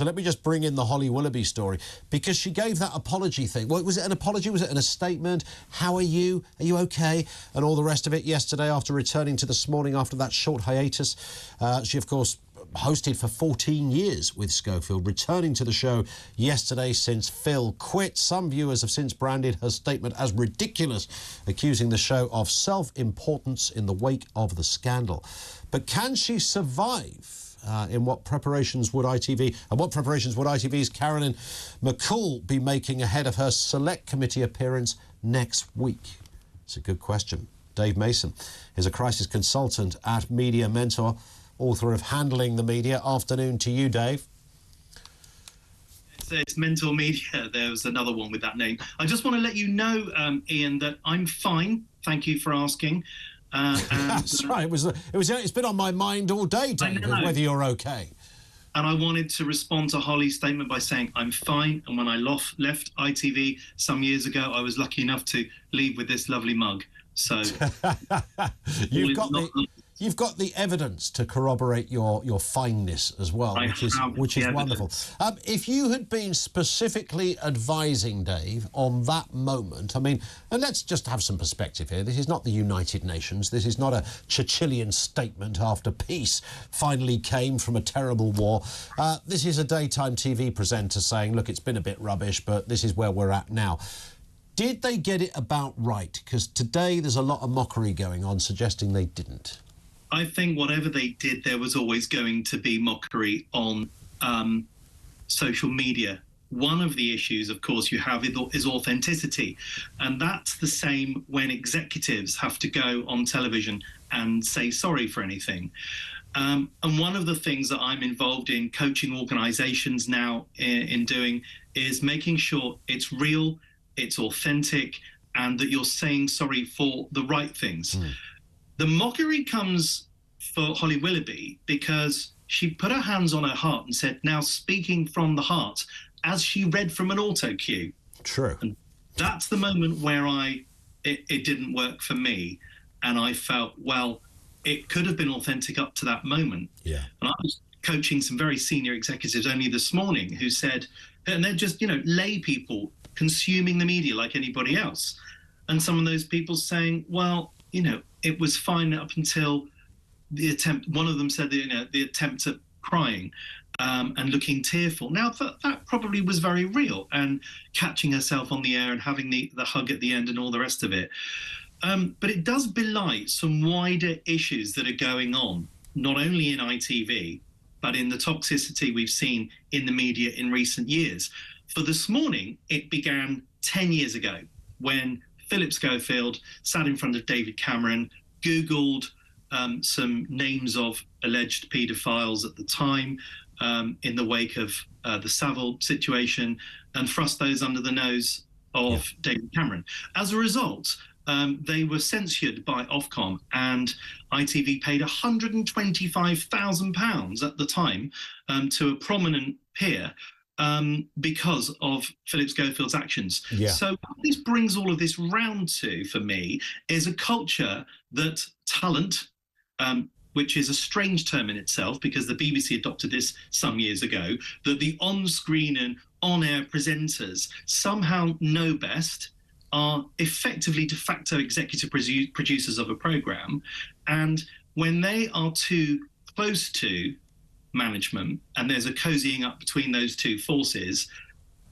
So let me just bring in the Holly Willoughby story, because she gave that apology thing. Well, was it an apology? Was it a statement? How are you? Are you okay? And all the rest of it yesterday after returning to This Morning after that short hiatus. She, of course, hosted for 14 years with Schofield, returning to the show yesterday since Phil quit. Some viewers have since branded her statement as ridiculous, accusing the show of self-importance in the wake of the scandal. But can she survive? In what preparations would ITV's Carolyn McCall be making ahead of her Select Committee appearance next week? It's a good question. Dave Mason is a crisis consultant at Media Mentor, author of Handling the Media. Afternoon to you, Dave. It's Mentor Media. There was another one with that name. I just want to let you know, Ian, that I'm fine. Thank you for asking. That's right. It's been on my mind all day, Dave, whether you're okay. And I wanted to respond to Holly's statement by saying I'm fine. And when I left ITV some years ago, I was lucky enough to leave with this lovely mug. So you've got the evidence to corroborate your fineness as well, which is wonderful. If you had been specifically advising Dave on that moment, I mean, and let's just have some perspective here. This is not the United Nations. This is not a Churchillian statement after peace finally came from a terrible war. This is a daytime TV presenter saying, look, it's been a bit rubbish, but this is where we're at now. Did they get it about right? Because today there's a lot of mockery going on suggesting they didn't. I think whatever they did, there was always going to be mockery on social media. One of the issues, of course, you have is authenticity. And that's the same when executives have to go on television and say sorry for anything. And one of the things that I'm involved in coaching organizations now in doing is making sure it's real, it's authentic, and that you're saying sorry for the right things. The mockery comes for Holly Willoughby because she put her hands on her heart and said, now speaking from the heart, as she read from an Autocue. True. And that's the moment where it didn't work for me. And I felt, well, it could have been authentic up to that moment. Yeah. And I was coaching some very senior executives only this morning who said, and they're just, lay people consuming the media like anybody else. And some of those people saying, well, it was fine up until the attempt. One of them said, the attempt at crying and looking tearful. Now, that probably was very real, and catching herself on the air and having the hug at the end and all the rest of it. But it does belie some wider issues that are going on, not only in ITV, but in the toxicity we've seen in the media in recent years. For This Morning, it began 10 years ago when Phillip Schofield sat in front of David Cameron, Googled some names of alleged paedophiles at the time in the wake of the Savile situation, and thrust those under the nose of David Cameron. As a result, they were censured by Ofcom, and ITV paid £125,000 at the time to a prominent peer because of Phillip Schofield's actions. Yeah. So what this brings all of this round to, for me, is a culture that talent, which is a strange term in itself because the BBC adopted this some years ago, that the on-screen and on-air presenters somehow know best, are effectively de facto executive producers of a programme. And when they are too close to management and there's a cozying up between those two forces,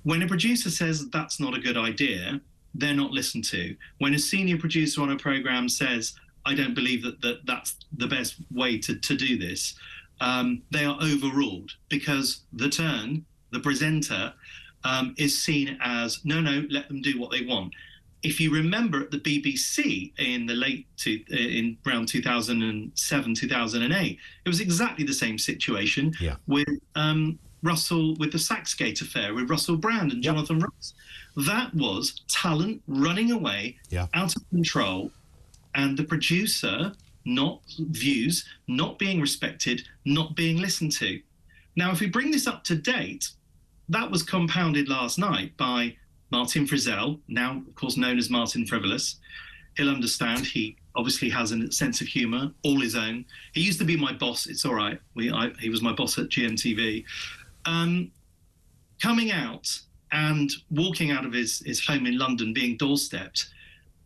when a producer says that's not a good idea, they're not listened to. When a senior producer on a programme says, I don't believe that's the best way to do this, they are overruled because the presenter, is seen as, no, let them do what they want. If you remember at the BBC in around 2007, 2008, it was exactly the same situation with Russell, with the Saxgate affair with Russell Brand and Jonathan Ross. That was talent running away out of control, and the producer, not being respected, not being listened to. Now, if we bring this up to date, that was compounded last night by Martin Frizzell, now, of course, known as Martin Frivolous. He'll understand. He obviously has a sense of humour, all his own. He used to be my boss. It's all right. He was my boss at GMTV. coming out and walking out of his home in London, being doorstepped,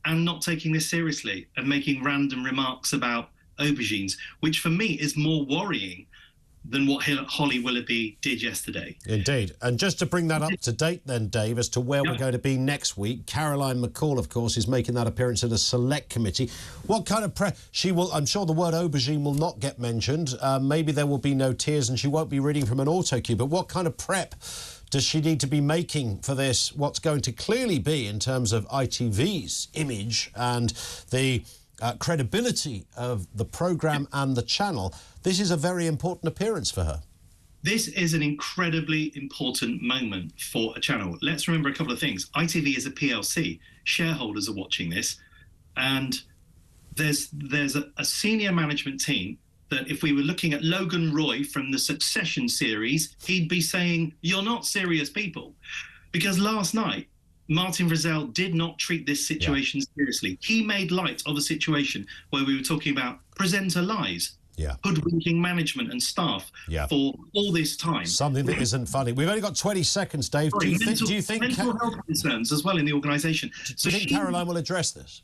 and not taking this seriously and making random remarks about aubergines, which for me is more worrying than what Holly Willoughby did yesterday. Indeed. And just to bring that up to date then, Dave, as to where we're going to be next week, Caroline McCall, of course, is making that appearance at a select committee. What kind of I'm sure the word aubergine will not get mentioned. Maybe there will be no tears and she won't be reading from an autocue, but what kind of prep does she need to be making for this, what's going to clearly be, in terms of ITV's image and the credibility of the programme and the channel? This is a very important appearance for her. This is an incredibly important moment for a channel. Let's remember a couple of things. ITV is a PLC. Shareholders are watching this. And there's a senior management team that if we were looking at Logan Roy from the Succession series, he'd be saying, you're not serious people. Because last night, Martin Frizzell did not treat this situation seriously. He made light of a situation where we were talking about presenter lies, hoodwinking management and staff for all this time. Something that isn't funny. We've only got 20 seconds, Dave. Do you think mental health concerns as well in the organisation? Do you think Caroline will address this?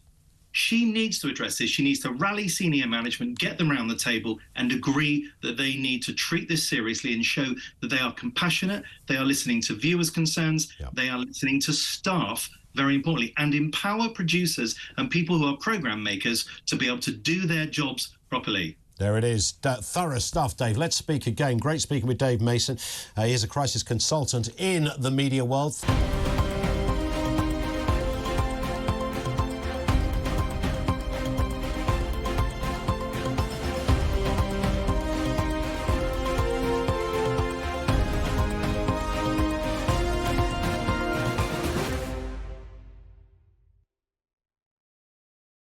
She needs to address this. She needs to rally senior management, get them around the table and agree that they need to treat this seriously and show that they are compassionate, they are listening to viewers' concerns, they are listening to staff, very importantly, and empower producers and people who are programme makers to be able to do their jobs properly. There it is. Thorough stuff, Dave. Let's speak again. Great speaking with Dave Mason. He is a crisis consultant in the media world.